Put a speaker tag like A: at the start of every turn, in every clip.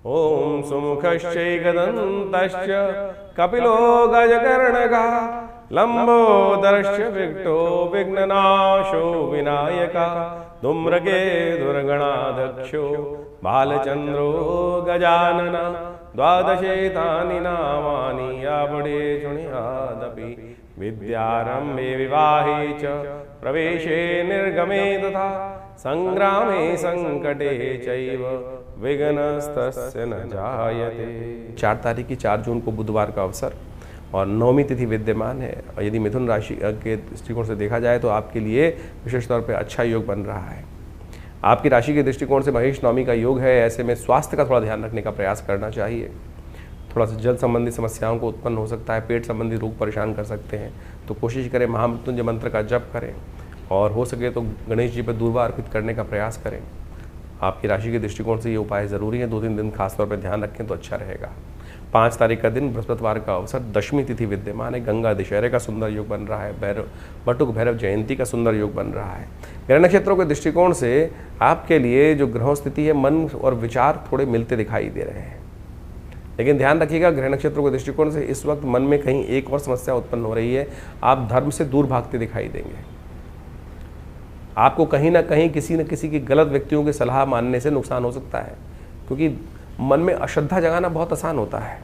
A: ओम सुमुखश्चैकदन्तश्च कपिलो गजकर्णकः लंबोदरश्च Victo विघ्ननाशो विनायकः धूम्रकेतुर्गणाध्यक्षो बालचन्द्रो Gajanan द्वादशेतानि नामानि यावडे शृणुयादपि विद्यारम्भे विवाहे च प्रवेशे निर्गमे तथा संग्रामे संकटे चैव विघ्नस्तस्य न जायते। 4 तारीख की 4 जून को बुधवार का अवसर और 9वीं तिथि विद्यमान है। और यदि मिथुन राशि के दृष्टिकोण से देखा जाए तो आपके लिए विशेष तौर पर अच्छा योग बन रहा है। आपकी राशि के दृष्टिकोण से महेश नवमी का योग है। ऐसे में स्वास्थ्य का थोड़ा ध्यान रखने का प्रयास करना चाहिए। थोड़ा सा जल संबंधी समस्याओं को उत्पन्न हो सकता है, पेट संबंधी रोग परेशान कर सकते हैं, तो कोशिश करें महामृत्युंजय मंत्र का जप करें और हो सके तो गणेश जी पर दूर्वा अर्पित करने का प्रयास करें। आपकी राशि के दृष्टिकोण से ये उपाय ज़रूरी है। 2-3 दिन खासतौर पर ध्यान रखें तो अच्छा रहेगा। 5 तारीख का दिन बृहस्पतिवार का अवसर, दशमी तिथि विद्यमान है। गंगा दशहरे का सुंदर योग बन रहा है। बटुक भैरव जयंती का सुंदर योग बन रहा है। ग्रह नक्षत्रों के दृष्टिकोण से आपके लिए जो ग्रहों स्थिति है, मन और विचार थोड़े मिलते दिखाई दे रहे हैं, लेकिन ध्यान रखिएगा ग्रह नक्षत्रों के दृष्टिकोण से इस वक्त मन में कहीं एक और समस्या उत्पन्न हो रही है। आप धर्म से दूर भागते दिखाई देंगे। आपको कहीं ना कहीं किसी न किसी की गलत व्यक्तियों की सलाह मानने से नुकसान हो सकता है, क्योंकि मन में अश्रद्धा जगाना बहुत आसान होता है।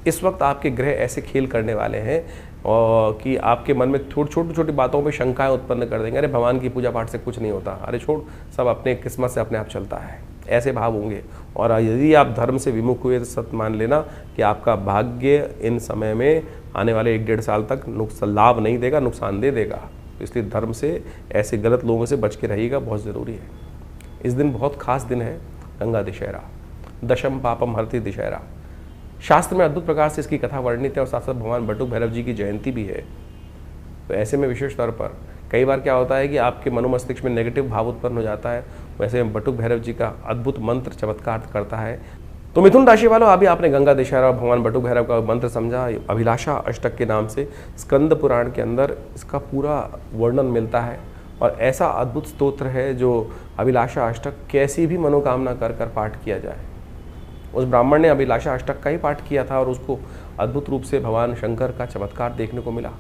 A: इस वक्त आपके ग्रह ऐसे खेल करने वाले हैं और कि आपके मन में छोटी छोटी बातों पे शंकाएं उत्पन्न कर देंगे। अरे भगवान की पूजा पाठ से कुछ नहीं होता, अरे छोड़, सब अपने किस्मत से अपने आप चलता है, ऐसे भाव होंगे। और यदि आप धर्म से विमुख हुए तो सत्य मान लेना कि आपका भाग्य इन समय में आने वाले 1-1.5 साल तक लाभ नहीं देगा, नुकसान दे देगा। इसलिए धर्म से, ऐसे गलत लोगों से बच के रहिएगा, बहुत ज़रूरी है। इस दिन बहुत खास दिन है, गंगा दशहरा, दशम पापम हरति दशहरा। शास्त्र में अद्भुत प्रकार से इसकी कथा वर्णित है और साथ साथ भगवान बटुक भैरव जी की जयंती भी है। तो ऐसे में विशेष तौर पर कई बार क्या होता है कि आपके मनोमस्तिष्क में नेगेटिव भाव उत्पन्न हो जाता है। वैसे में बटुक भैरव जी का अद्भुत मंत्र चमत्कार करता है। तो मिथुन राशि वालों, अभी आपने गंगा दशहरा भगवान बटुक भैरव का मंत्र समझा। अभिलाषा अष्टक के नाम से स्कंद पुराण के अंदर इसका पूरा वर्णन मिलता है और ऐसा अद्भुत स्तोत्र है जो अभिलाषा अष्टक कैसी भी मनोकामना कर कर पाठ किया जाए। उस ब्राह्मण ने अभिलाषा अष्टक का ही पाठ किया था और उसको अद्भुत रूप से भगवान शंकर का चमत्कार देखने को मिला।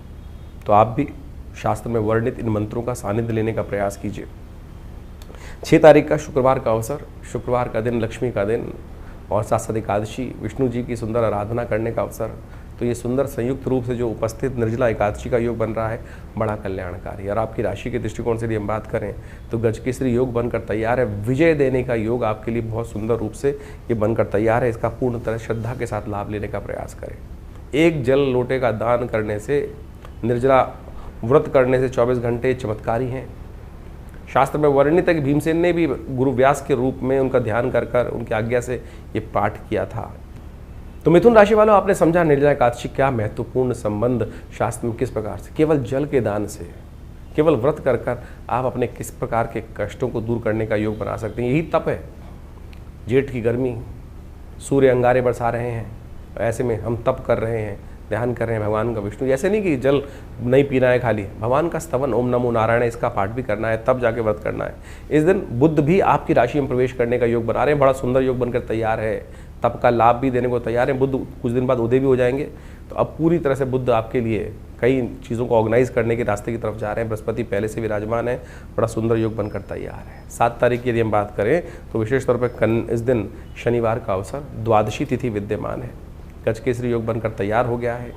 A: तो आप भी शास्त्र में वर्णित इन मंत्रों का सानिध्य लेने का प्रयास कीजिए। 6 तारीख का शुक्रवार का अवसर, शुक्रवार का दिन लक्ष्मी का दिन और साथ साथ एकादशी, विष्णु जी की सुंदर आराधना करने का अवसर। तो ये सुंदर संयुक्त रूप से जो उपस्थित निर्जला एकादशी का योग बन रहा है, बड़ा कल्याणकारी। और आपकी राशि के दृष्टिकोण से यदि हम बात करें तो गजकेसरी योग बनकर तैयार है। विजय देने का योग आपके लिए बहुत सुंदर रूप से ये बनकर तैयार है। इसका पूर्ण तरह श्रद्धा के साथ लाभ लेने का प्रयास करें। एक जल लोटे का दान करने से, निर्जला व्रत करने से 24 घंटे चमत्कारी हैं। शास्त्र में वर्णित है कि भीमसेन ने भी गुरु व्यास के रूप में उनका ध्यान कर कर उनकी आज्ञा से ये पाठ किया था। तो मिथुन राशि वालों, आपने समझा निर्जला एकादशी क्या महत्वपूर्ण संबंध शास्त्र में किस प्रकार से, केवल जल के दान से, केवल व्रत कर कर आप अपने किस प्रकार के कष्टों को दूर करने का योग बना सकते हैं। यही तप है। जेठ की गर्मी, सूर्य अंगारे बरसा रहे हैं, ऐसे में हम तप कर रहे हैं, ध्यान कर रहे हैं भगवान का। विष्णु ऐसे नहीं कि जल नहीं पीना है, खाली भगवान का स्तवन ओम नमो नारायण इसका पाठ भी करना है, तब जाके व्रत करना है। इस दिन बुध भी आपकी राशि में प्रवेश करने का योग बना रहे हैं। बड़ा सुंदर योग बनकर तैयार है। तप का लाभ भी देने को तैयार है। बुध कुछ दिन बाद उदय भी हो जाएंगे। तो अब पूरी तरह से बुध आपके लिए कई चीज़ों को ऑर्गेनाइज करने के रास्ते की तरफ जा रहे हैं। बृहस्पति पहले से विराजमान है। बड़ा सुंदर योग बनकर तैयार है। 7 तारीख की यदि हम बात करें तो विशेष तौर पर इस दिन शनिवार का अवसर, द्वादशी तिथि विद्यमान है। गजकेसरी योग बनकर तैयार हो गया है।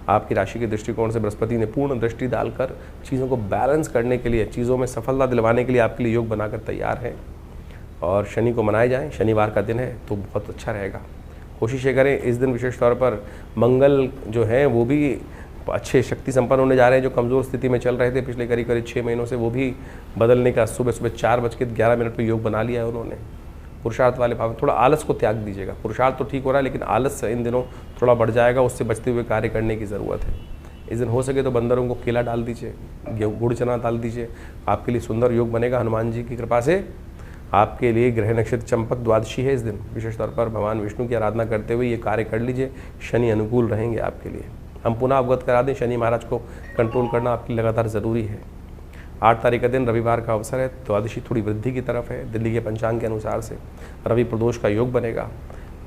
A: आपकी राशि के दृष्टिकोण से बृहस्पति ने पूर्ण दृष्टि डालकर चीज़ों को बैलेंस करने के लिए, चीज़ों में सफलता दिलवाने के लिए आपके लिए योग बनाकर तैयार है। और शनि को मनाए जाएं, शनिवार का दिन है तो बहुत अच्छा रहेगा। कोशिश ये करें इस दिन विशेष तौर पर मंगल जो है वो भी अच्छे शक्ति संपन्न होने जा रहे हैं। जो कमज़ोर स्थिति में चल रहे थे पिछले करीब 6 महीनों से, वो भी बदलने का सुबह 4:11 पर योग बना लिया है उन्होंने। पुरुषार्थ वाले भाव में थोड़ा आलस को त्याग दीजिएगा। पुरुषार्थ तो ठीक हो रहा है, लेकिन आलस इन दिनों थोड़ा बढ़ जाएगा। उससे बचते हुए कार्य करने की ज़रूरत है। इस दिन हो सके तो बंदरों को केला डाल दीजिए, गुड़ चना डाल दीजिए। आपके लिए सुंदर योग बनेगा। हनुमान जी की कृपा से आपके लिए ग्रह नक्षत्र चंपक द्वादशी है। इस दिन विशेष तौर पर भगवान विष्णु की आराधना करते हुए ये कार्य कर लीजिए। शनि अनुकूल रहेंगे आपके लिए। हम पुनः अवगत करा दें, शनि महाराज को कंट्रोल करना आपके लिए लगातार ज़रूरी है। 8 तारीख का दिन रविवार का अवसर है। द्वादशी थोड़ी वृद्धि की तरफ है। दिल्ली के पंचांग के अनुसार से रवि प्रदोष का योग बनेगा।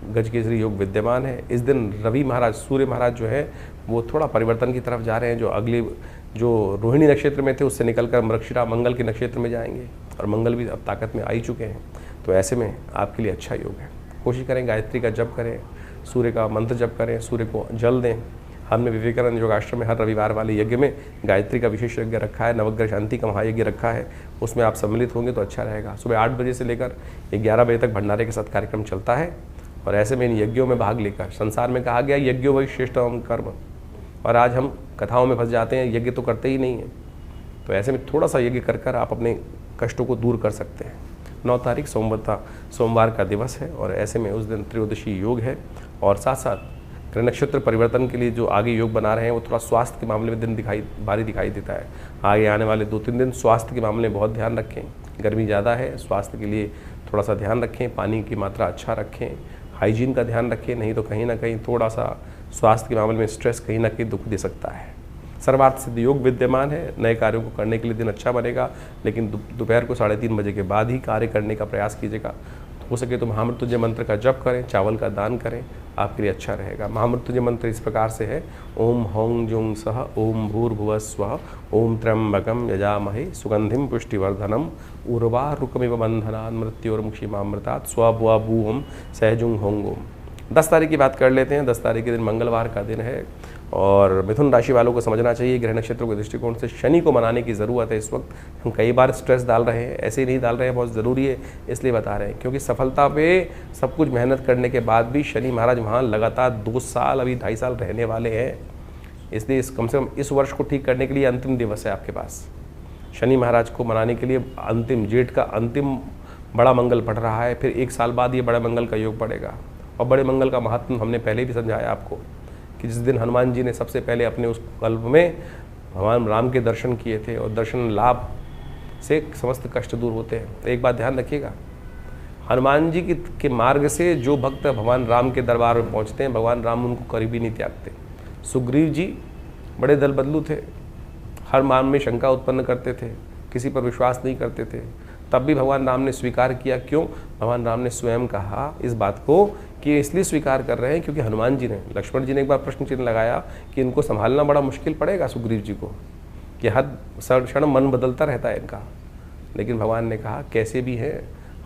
A: गजकेसरी योग विद्यमान है। इस दिन रवि महाराज, सूर्य महाराज जो है वो थोड़ा परिवर्तन की तरफ जा रहे हैं, जो अगले जो रोहिणी नक्षत्र में थे उससे निकलकर मृगशिरा मंगल के नक्षत्र में जाएंगे, और मंगल भी अब ताकत में आ ही चुके हैं। तो ऐसे में आपके लिए अच्छा योग है। कोशिश करें गायत्री का जप करें, सूर्य का मंत्र जप करें, सूर्य को जल दें। हमने विवेकानंद योगाश्रम में हर रविवार वाले यज्ञ में गायत्री का विशेष यज्ञ रखा है, नवग्रह शांति का महायज्ञ रखा है, उसमें आप सम्मिलित होंगे तो अच्छा रहेगा। सुबह 8 बजे से लेकर 11 बजे तक भंडारे के साथ कार्यक्रम चलता है, और ऐसे में इन यज्ञों में भाग लेकर, संसार में कहा गया यज्ञो वही श्रेष्ठतम कर्म, और आज हम कथाओं में फंस जाते हैं, यज्ञ तो करते ही नहीं हैं। तो ऐसे में थोड़ा सा यज्ञ कर कर आप अपने कष्टों को दूर कर सकते हैं। 9 तारीख सोमवार का दिवस है, और ऐसे में उस दिन त्रयोदशी योग है। और साथ साथ ग्रह नक्षत्र परिवर्तन के लिए जो आगे योग बना रहे हैं वो थोड़ा स्वास्थ्य के मामले में दिन भारी दिखाई देता है। आगे आने वाले 2-3 दिन स्वास्थ्य के मामले में बहुत ध्यान रखें। गर्मी ज़्यादा है, स्वास्थ्य के लिए थोड़ा सा ध्यान रखें, पानी की मात्रा अच्छा रखें, हाइजीन का ध्यान रखें, नहीं तो कहीं ना कहीं थोड़ा सा स्वास्थ्य के मामले में स्ट्रेस कहीं ना कहीं दुख दे सकता है। सर्वार्थ सिद्ध योग विद्यमान है, नए कार्यों को करने के लिए दिन अच्छा बनेगा, लेकिन दोपहर को 3:30 बजे के बाद ही कार्य करने का प्रयास कीजिएगा। हो सके तो महामृत्युंजय मंत्र का जप करें, चावल का दान करें, आपके लिए अच्छा रहेगा। महामृत्युंजय मंत्र इस प्रकार से है, ओम हौं जुं सह ओम भूर्भुवः स्वः ओम त्र्यंबकं यजामहे सुगंधिं पुष्टिवर्धनम् उर्वारुकमिव बन्धनात् मृत्योर्मुक्षीमामृतात् स्वबुवं सहजुं हों ओम। 10 तारीख की बात कर लेते हैं। 10 तारीख के दिन मंगलवार का दिन है, और मिथुन राशि वालों को समझना चाहिए ग्रह नक्षत्रों के दृष्टिकोण से शनि को मनाने की ज़रूरत है। इस वक्त हम कई बार स्ट्रेस डाल रहे हैं, ऐसे ही नहीं डाल रहे हैं, बहुत ज़रूरी है इसलिए बता रहे हैं, क्योंकि सफलता पे सब कुछ मेहनत करने के बाद भी शनि महाराज वहाँ लगातार 2 साल, अभी 2.5 साल रहने वाले हैं। इसलिए कम से कम इस वर्ष को ठीक करने के लिए अंतिम दिवस है आपके पास। शनि महाराज को मनाने के लिए अंतिम जेठ का अंतिम बड़ा मंगल पड़ रहा है, फिर 1 साल बाद ये बड़ा मंगल का योग पड़ेगा। और बड़े मंगल का महत्व हमने पहले भी समझाया आपको कि जिस दिन हनुमान जी ने सबसे पहले अपने उस कल्प में भगवान राम के दर्शन किए थे, और दर्शन लाभ से समस्त कष्ट दूर होते हैं। तो एक बात ध्यान रखिएगा, हनुमान जी के मार्ग से जो भक्त भगवान राम के दरबार में पहुंचते हैं, भगवान राम उनको करीबी नहीं त्यागते। सुग्रीव जी बड़े दल बदलू थे, हर मान में शंका उत्पन्न करते थे, किसी पर विश्वास नहीं करते थे, तब भी भगवान राम ने स्वीकार किया। क्यों? भगवान राम ने स्वयं कहा इस बात को कि इसलिए स्वीकार कर रहे हैं क्योंकि हनुमान जी ने, लक्ष्मण जी ने एक बार प्रश्न चिन्ह लगाया कि इनको संभालना बड़ा मुश्किल पड़ेगा सुग्रीव जी को, कि हर क्षण मन बदलता रहता है इनका। लेकिन भगवान ने कहा कैसे भी है,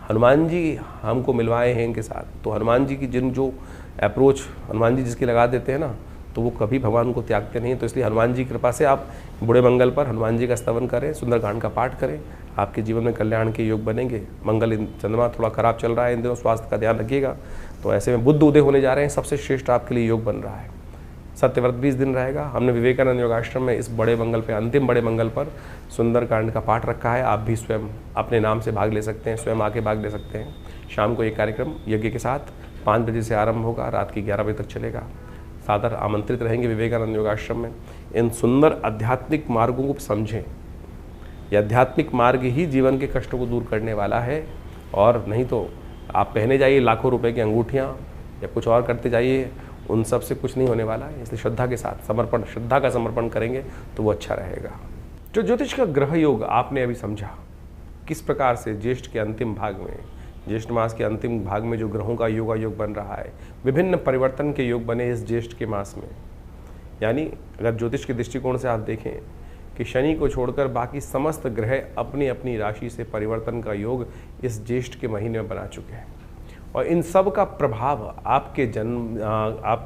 A: हनुमान जी हमको मिलवाए हैं इनके साथ। तो हनुमान जी की जो अप्रोच हनुमान जी जिसकी लगा देते हैं ना, तो वो कभी भगवान को त्यागते नहीं। तो इसलिए हनुमान जी की कृपा से आप बुढ़े मंगल पर हनुमान जी का स्तवन करें, सुंदरकांड का पाठ करें, आपके जीवन में कल्याण के योग बनेंगे। मंगल चंद्रमा थोड़ा खराब चल रहा है इन दिनों, स्वास्थ्य का ध्यान रखिएगा। तो ऐसे में बुध उदय होने जा रहे हैं, सबसे श्रेष्ठ आपके लिए योग बन रहा है। सत्यव्रत भी इस दिन रहेगा। हमने विवेकानंद योगाश्रम में इस बड़े मंगल पे, अंतिम बड़े मंगल पर सुंदरकांड का पाठ रखा है। आप भी स्वयं अपने नाम से भाग ले सकते हैं, स्वयं आके भाग ले सकते हैं। शाम को एक कार्यक्रम यज्ञ के साथ 5 बजे से आरंभ होगा, रात की 11 बजे तक चलेगा। सादर आमंत्रित रहेंगे विवेकानंद योगाश्रम में। इन सुंदर आध्यात्मिक मार्गों को समझें। यह आध्यात्मिक मार्ग ही जीवन के कष्टों को दूर करने वाला है, और नहीं तो आप पहने जाइए लाखों रुपए की अंगूठियाँ या कुछ और करते जाइए, उन सब से कुछ नहीं होने वाला है। इसलिए श्रद्धा के साथ समर्पण, श्रद्धा का समर्पण करेंगे तो वो अच्छा रहेगा। जो ज्योतिष का ग्रह योग आपने अभी समझा, किस प्रकार से ज्येष्ठ के अंतिम भाग में, ज्येष्ठ मास के अंतिम भाग में जो ग्रहों का योग बन रहा है, विभिन्न परिवर्तन के योग बने इस ज्येष्ठ के मास में। यानी अगर ज्योतिष के दृष्टिकोण से आप देखें कि शनि को छोड़कर बाकी समस्त ग्रह अपनी अपनी राशि से परिवर्तन का योग इस ज्येष्ठ के महीने में बना चुके हैं, और इन सब का प्रभाव आपकी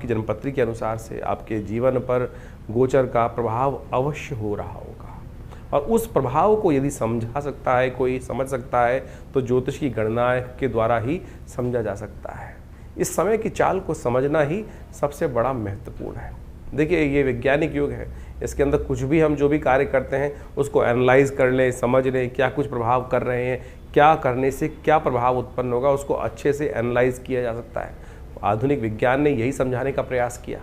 A: जन्मपत्री के अनुसार से आपके जीवन पर गोचर का प्रभाव अवश्य हो रहा होगा। और उस प्रभाव को यदि समझा सकता है, कोई समझ सकता है, तो ज्योतिष की गणना के द्वारा ही समझा जा सकता है। इस समय की चाल को समझना ही सबसे बड़ा महत्वपूर्ण है। देखिए, ये वैज्ञानिक युग है, इसके अंदर कुछ भी हम जो भी कार्य करते हैं उसको एनालाइज कर लें, समझ लें क्या कुछ प्रभाव कर रहे हैं, क्या करने से क्या प्रभाव उत्पन्न होगा, उसको अच्छे से एनालाइज किया जा सकता है। आधुनिक विज्ञान ने यही समझाने का प्रयास किया,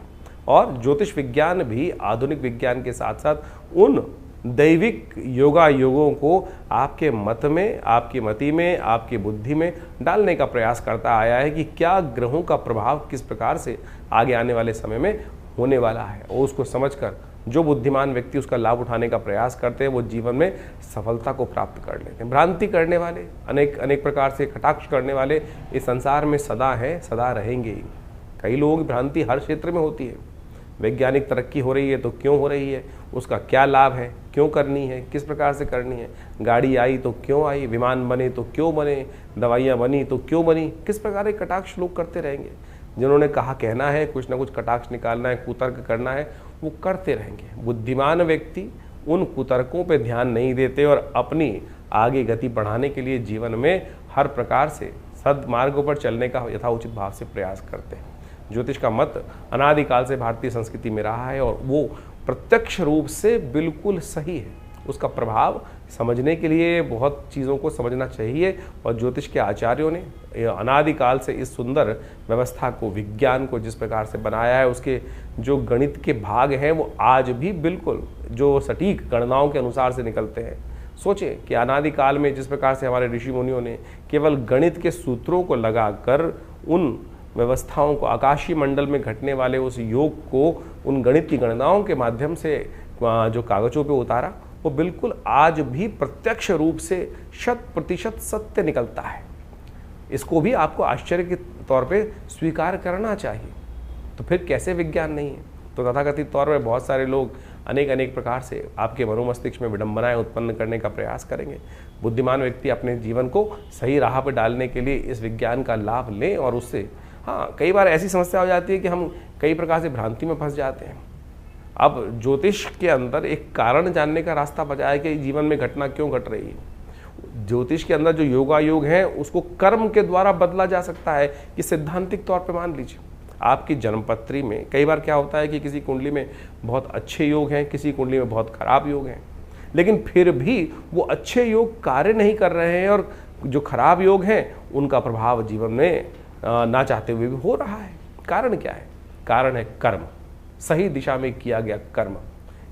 A: और ज्योतिष विज्ञान भी आधुनिक विज्ञान के साथ साथ उन दैविक योगों को आपके मत में, आपकी मति में, आपकी बुद्धि में डालने का प्रयास करता आया है कि क्या ग्रहों का प्रभाव किस प्रकार से आगे आने वाले समय में होने वाला है, और उसको समझकर जो बुद्धिमान व्यक्ति उसका लाभ उठाने का प्रयास करते हैं वो जीवन में सफलता को प्राप्त कर लेते हैं। भ्रांति करने वाले, अनेक प्रकार से कटाक्ष करने वाले इस संसार में सदा हैं, सदा रहेंगे ही। कई लोगों की भ्रांति हर क्षेत्र में होती है। वैज्ञानिक तरक्की हो रही है तो क्यों हो रही है, उसका क्या लाभ है, क्यों करनी है, किस प्रकार से करनी है, गाड़ी आई तो क्यों आई, विमान बने तो क्यों बने, दवाइयाँ बनी तो क्यों बनी, किस प्रकार के कटाक्ष लोग करते रहेंगे। जिन्होंने कहा कहना है, कुछ ना कुछ कटाक्ष निकालना है, कुतर्क करना है, वो करते रहेंगे। बुद्धिमान व्यक्ति उन कुतर्कों पे ध्यान नहीं देते और अपनी आगे गति बढ़ाने के लिए जीवन में हर प्रकार से सद्मार्गों पर चलने का यथाउचित भाव से प्रयास करते हैं। ज्योतिष का मत अनादिकाल से भारतीय संस्कृति में रहा है और वो प्रत्यक्ष रूप से बिल्कुल सही है। उसका प्रभाव समझने के लिए बहुत चीज़ों को समझना चाहिए और ज्योतिष के आचार्यों ने अनादिकाल से इस सुंदर व्यवस्था को, विज्ञान को जिस प्रकार से बनाया है, उसके जो गणित के भाग हैं वो आज भी बिल्कुल जो सटीक गणनाओं के अनुसार से निकलते हैं। सोचें कि अनादिकाल में जिस प्रकार से हमारे ऋषि मुनियों ने केवल गणित के सूत्रों को लगाकर उन व्यवस्थाओं को, आकाशीय मंडल में घटने वाले उस योग को उन गणित की गणनाओं के माध्यम से जो कागजों पे उतारा, वो बिल्कुल आज भी प्रत्यक्ष रूप से 100% सत्य निकलता है। इसको भी आपको आश्चर्य के तौर पे स्वीकार करना चाहिए। तो फिर कैसे विज्ञान नहीं है? तो तथाकथित तौर पर बहुत सारे लोग अनेक प्रकार से आपके मनोमस्तिष्क में विडंबनाएं उत्पन्न करने का प्रयास करेंगे। बुद्धिमान व्यक्ति अपने जीवन को सही राह पर डालने के लिए इस विज्ञान का लाभ लें और उससे, हाँ, कई बार ऐसी समस्या हो जाती है कि हम कई प्रकार से भ्रांति में फंस जाते हैं। अब ज्योतिष के अंदर एक कारण जानने का रास्ता बचा है कि जीवन में घटना क्यों घट रही है। ज्योतिष के अंदर जो योगायोग है उसको कर्म के द्वारा बदला जा सकता है। कि सैद्धांतिक तौर पे मान लीजिए आपकी जन्मपत्री में कई बार क्या होता है कि किसी कुंडली में बहुत अच्छे योग हैं, किसी कुंडली में बहुत खराब योग हैं, लेकिन फिर भी वो अच्छे योग कार्य नहीं कर रहे हैं और जो खराब योग हैं उनका प्रभाव जीवन में ना चाहते हुए भी हो रहा है। कारण क्या है? कारण है कर्म, सही दिशा में किया गया कर्म।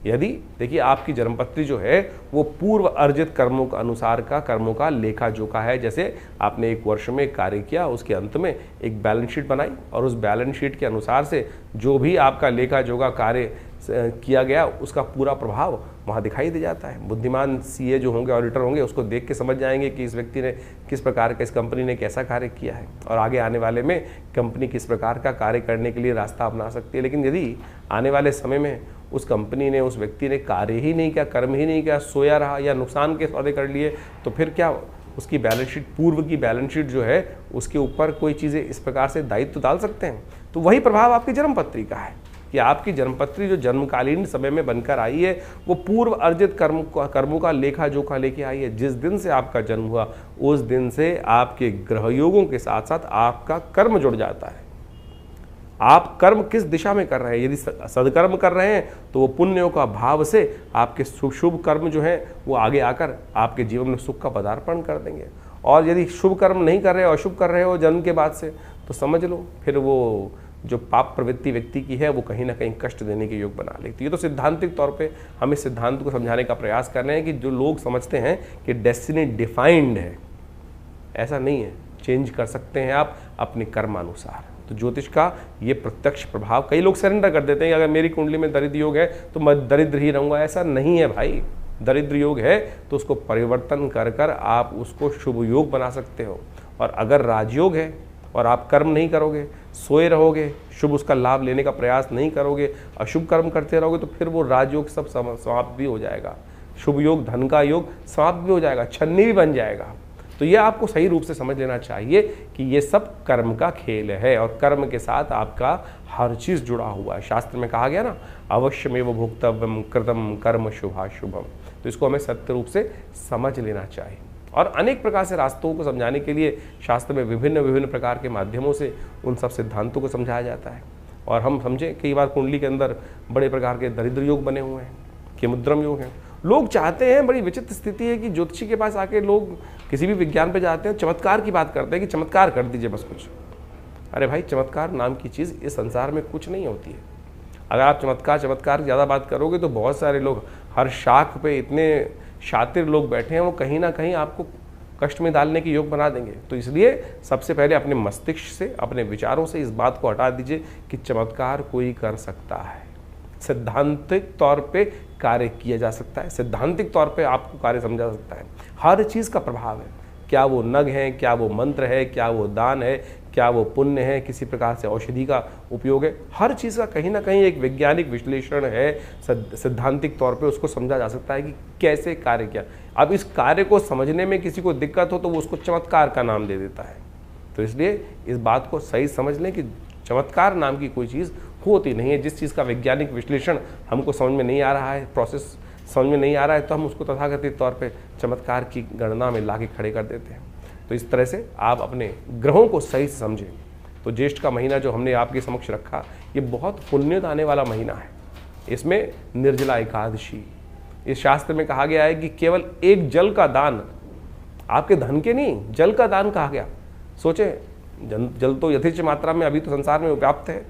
A: यदि देखिए आपकी जन्मपत्री जो है वो पूर्व अर्जित कर्मों के अनुसार का कर्मों का लेखा जोखा है। जैसे आपने एक वर्ष में कार्य किया, उसके अंत में एक बैलेंस शीट बनाई और उस बैलेंस शीट के अनुसार से जो भी आपका लेखा जोखा कार्य किया गया उसका पूरा प्रभाव वहाँ दिखाई दे जाता है। बुद्धिमान सीए जो होंगे, ऑडिटर होंगे, उसको देख के समझ जाएंगे कि इस व्यक्ति ने किस प्रकार का, इस कंपनी ने कैसा कार्य किया है और आगे आने वाले में कंपनी किस प्रकार का कार्य करने के लिए रास्ता अपना सकती है। लेकिन यदि आने वाले समय में उस कंपनी ने, उस व्यक्ति ने कार्य ही नहीं किया, कर्म ही नहीं किया, सोया रहा या नुकसान के सौदे कर लिए, तो फिर क्या उसकी बैलेंस शीट, पूर्व की बैलेंस शीट जो है उसके ऊपर कोई चीज़ें इस प्रकार से दायित्व डाल सकते हैं। तो वही प्रभाव आपकी जन्मपत्री का है कि आपकी जन्मपत्री जो जन्मकालीन समय में बनकर आई है वो पूर्व अर्जित कर्मों का लेखा जोखा लेके आई है। जिस दिन से आपका जन्म हुआ उस दिन से आपके ग्रह योगों के साथ साथ आपका कर्म जुड़ जाता है। आप कर्म किस दिशा में कर रहे हैं? यदि सदकर्म कर रहे हैं तो वो पुण्यों का भाव से आपके शुभ कर्म जो है वो आगे आकर आपके जीवन में सुख का पदार्पण कर देंगे। और यदि शुभ कर्म नहीं कर रहे हो, अशुभ कर रहे हो जन्म के बाद से, तो समझ लो फिर वो जो पाप प्रवृत्ति व्यक्ति की है वो कहीं ना कहीं कष्ट देने के योग बना लेती है। ये तो सिद्धांतिक तौर पे हम इस सिद्धांत को समझाने का प्रयास कर रहे हैं कि जो लोग समझते हैं कि डेस्टिनी डिफाइंड है, ऐसा नहीं है। चेंज कर सकते हैं आप अपने कर्मानुसार। तो ज्योतिष का ये प्रत्यक्ष प्रभाव, कई लोग सरेंडर कर देते हैं कि अगर मेरी कुंडली में दरिद्र योग है तो मैं दरिद्र ही रहूँगा। ऐसा नहीं है भाई। दरिद्र योग है तो उसको परिवर्तन कर कर आप उसको शुभ योग बना सकते हो। और अगर राजयोग है और आप कर्म नहीं करोगे, सोए रहोगे, शुभ उसका लाभ लेने का प्रयास नहीं करोगे, अशुभ कर्म करते रहोगे, तो फिर वो राजयोग सब समाप्त भी हो जाएगा। शुभ योग, धन का योग समाप्त भी हो जाएगा, छन्नी भी बन जाएगा। तो ये आपको सही रूप से समझ लेना चाहिए कि ये सब कर्म का खेल है और कर्म के साथ आपका हर चीज़ जुड़ा हुआ है। शास्त्र में कहा गया ना, अवश्यमेव भोक्तव्यम कृतम कर्म शुभाशुभम। तो इसको हमें सत्य रूप से समझ लेना चाहिए। और अनेक प्रकार से रास्तों को समझाने के लिए शास्त्र में विभिन्न प्रकार के माध्यमों से उन सब सिद्धांतों को समझाया जाता है। और हम समझें कई बार कुंडली के अंदर बड़े प्रकार के दरिद्र योग बने हुए हैं, केमुद्रम योग हैं। लोग चाहते हैं, बड़ी विचित्र स्थिति है कि ज्योतिषी के पास आके लोग किसी भी विज्ञान पे जाते हैं, चमत्कार की बात करते हैं कि चमत्कार कर दीजिए बस कुछ। अरे भाई, चमत्कार नाम की चीज़ इस संसार में कुछ नहीं होती है। अगर आप चमत्कार ज़्यादा बात करोगे तो बहुत सारे लोग, हर शाख पे इतने शातिर लोग बैठे हैं, वो कहीं ना कहीं आपको कष्ट में डालने के योग बना देंगे। तो इसलिए सबसे पहले अपने मस्तिष्क से, अपने विचारों से इस बात को हटा दीजिए कि चमत्कार कोई कर सकता है। सैद्धांतिक तौर पे कार्य किया जा सकता है, सैद्धांतिक तौर पे आपको कार्य समझा जा सकता है। हर चीज़ का प्रभाव है, क्या वो नग है, क्या वो मंत्र है, क्या वो दान है, क्या वो पुण्य है, किसी प्रकार से औषधि का उपयोग है, हर चीज़ का कहीं ना कहीं एक वैज्ञानिक विश्लेषण है, सैद्धांतिक तौर पे उसको समझा जा सकता है कि कैसे कार्य किया। अब इस कार्य को समझने में किसी को दिक्कत हो तो वो उसको चमत्कार का नाम दे देता है। तो इसलिए इस बात को सही समझ लें कि चमत्कार नाम की कोई चीज़ होती नहीं है। जिस चीज़ का वैज्ञानिक विश्लेषण हमको समझ में नहीं आ रहा है, प्रोसेस समझ में नहीं आ रहा है, तो हम उसको तथाकथित तौर पे चमत्कार की गणना में ला के खड़े कर देते हैं। तो इस तरह से आप अपने ग्रहों को सही से समझें। तो ज्येष्ठ का महीना जो हमने आपके समक्ष रखा, ये बहुत पुण्य आने वाला महीना है। इसमें निर्जला एकादशी, इस शास्त्र में कहा गया है कि केवल एक जल का दान, आपके धन के नहीं, जल का दान कहा गया। सोचें, जल तो यथेच्छ मात्रा में अभी तो संसार में व्याप्त है,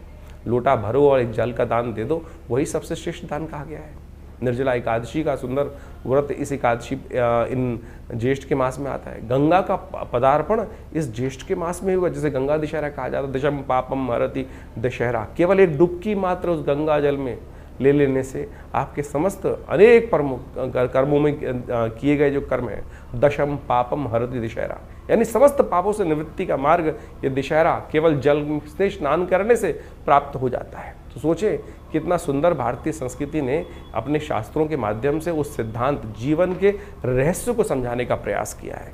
A: लोटा भरो और एक जल का दान दे दो, वही सबसे श्रेष्ठ दान कहा गया है। निर्जला एकादशी का सुंदर व्रत इस एकादशी इन ज्येष्ठ के मास में आता है। गंगा का पदार्पण इस ज्येष्ठ के मास में हुआ, जैसे गंगा दशहरा कहा जाता है, दशम पापम हरति दशहरा। केवल एक डुबकी मात्र उस गंगा जल में ले लेने से आपके समस्त अनेक कर्मों में किए गए जो कर्म है, दशम पापम हरति दशहरा, यानी समस्त पापों से निवृत्ति का मार्ग ये दशहरा केवल जल से स्नान करने से प्राप्त हो जाता है। तो सोचें कितना सुंदर भारतीय संस्कृति ने अपने शास्त्रों के माध्यम से उस सिद्धांत, जीवन के रहस्य को समझाने का प्रयास किया है।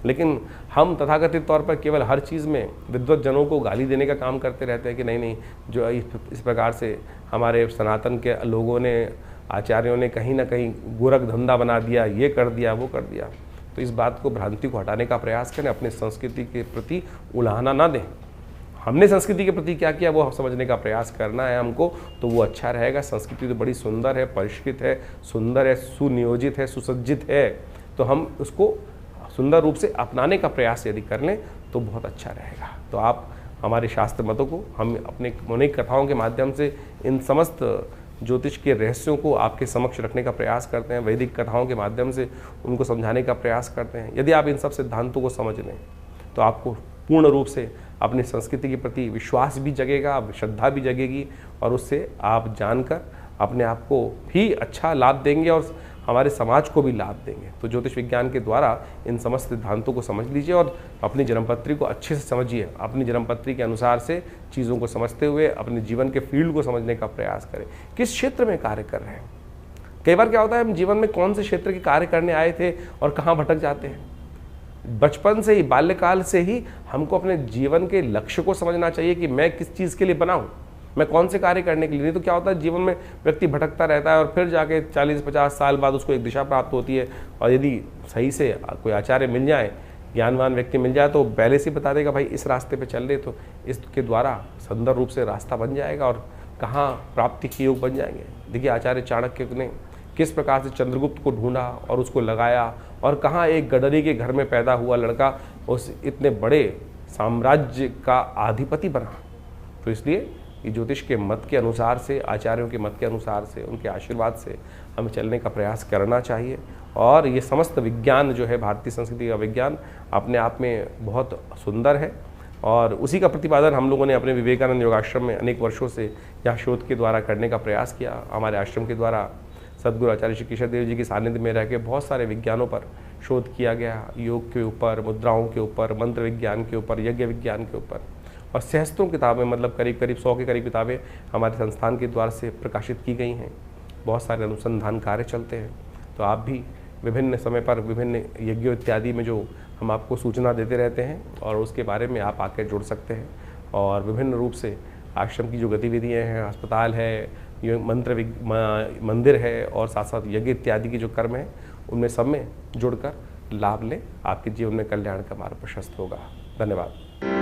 A: लेकिन हम तथाकथित तौर पर केवल हर चीज़ में विद्वत जनों को गाली देने का काम करते रहते हैं कि नहीं, जो इस प्रकार से हमारे सनातन के लोगों ने, आचार्यों ने कहीं ना कहीं गोरख धंधा बना दिया, ये कर दिया, वो कर दिया। तो इस बात को, भ्रांति को हटाने का प्रयास करें, अपने संस्कृति के प्रति उलाहना ना दें। हमने संस्कृति के प्रति क्या किया वो समझने का प्रयास करना है हमको, तो वो अच्छा रहेगा। संस्कृति तो बड़ी सुंदर है, परिष्कृत है, सुंदर है, सुनियोजित है, सुसज्जित है, तो हम उसको सुंदर रूप से अपनाने का प्रयास यदि कर लें तो बहुत अच्छा रहेगा। तो आप हमारे शास्त्र मतों को, हम अपने अनेक कथाओं के माध्यम से इन समस्त ज्योतिष के रहस्यों को आपके समक्ष रखने का प्रयास करते हैं, वैदिक कथाओं के माध्यम से उनको समझाने का प्रयास करते हैं। यदि आप इन सब सिद्धांतों को समझ लें तो आपको पूर्ण रूप से अपनी संस्कृति के प्रति विश्वास भी जगेगा, श्रद्धा भी जगेगी, और उससे आप जानकर अपने आप को भी अच्छा लाभ देंगे और हमारे समाज को भी लाभ देंगे। तो ज्योतिष विज्ञान के द्वारा इन समस्त सिद्धांतों को समझ लीजिए और अपनी जन्मपत्री को अच्छे से समझिए। अपनी जन्मपत्री के अनुसार से चीज़ों को समझते हुए अपने जीवन के फील्ड को समझने का प्रयास करें, किस क्षेत्र में कार्य कर रहे हैं। कई बार क्या होता है, हम जीवन में कौन से क्षेत्र के कार्य करने आए थे और कहाँ भटक जाते हैं। बचपन से ही, बाल्यकाल से ही हमको अपने जीवन के लक्ष्य को समझना चाहिए कि मैं किस चीज़ के लिए बना हूँ, मैं कौन से कार्य करने के लिए। नहीं तो क्या होता है, जीवन में व्यक्ति भटकता रहता है और फिर जाके 40-50 साल बाद उसको एक दिशा प्राप्त होती है। और यदि सही से कोई आचार्य मिल जाए, ज्ञानवान व्यक्ति मिल जाए, तो पहले से बता देगा भाई इस रास्ते पे चल रहे, तो इसके द्वारा सुंदर रूप से रास्ता बन जाएगा और कहाँ प्राप्ति के योग बन जाएंगे। देखिए आचार्य चाणक्य ने किस प्रकार से चंद्रगुप्त को ढूंढा और उसको लगाया, और कहाँ एक गडरी के घर में पैदा हुआ लड़का उस इतने बड़े साम्राज्य का अधिपति बना। तो इसलिए ये ज्योतिष के मत के अनुसार से, आचार्यों के मत के अनुसार से, उनके आशीर्वाद से हमें चलने का प्रयास करना चाहिए। और ये समस्त विज्ञान जो है, भारतीय संस्कृति का विज्ञान अपने आप में बहुत सुंदर है, और उसी का प्रतिपादन हम लोगों ने अपने विवेकानंद योगाश्रम में अनेक वर्षों से यहाँ शोध के द्वारा करने का प्रयास किया। हमारे आश्रम के द्वारा सद्गुरु आचार्य श्री केशव देव जी के सानिध्य में रह के बहुत सारे विज्ञानों पर शोध किया गया, योग के ऊपर, मुद्राओं के ऊपर, मंत्र विज्ञान के ऊपर, यज्ञ विज्ञान के ऊपर, और सहस्त्रों किताबें, मतलब करीब 100 के करीब किताबें हमारे संस्थान के द्वारा से प्रकाशित की गई हैं। बहुत सारे अनुसंधान कार्य चलते हैं। तो आप भी विभिन्न समय पर विभिन्न यज्ञों इत्यादि में जो हम आपको सूचना देते रहते हैं, और उसके बारे में आप आकर जुड़ सकते हैं। और विभिन्न रूप से आश्रम की जो गतिविधियाँ हैं, अस्पताल है, मंदिर है, और साथ साथ यज्ञ इत्यादि की जो कर्म है, उनमें सब में जुड़कर लाभ लें। आपके जीवन में कल्याण का मार्ग प्रशस्त होगा। धन्यवाद।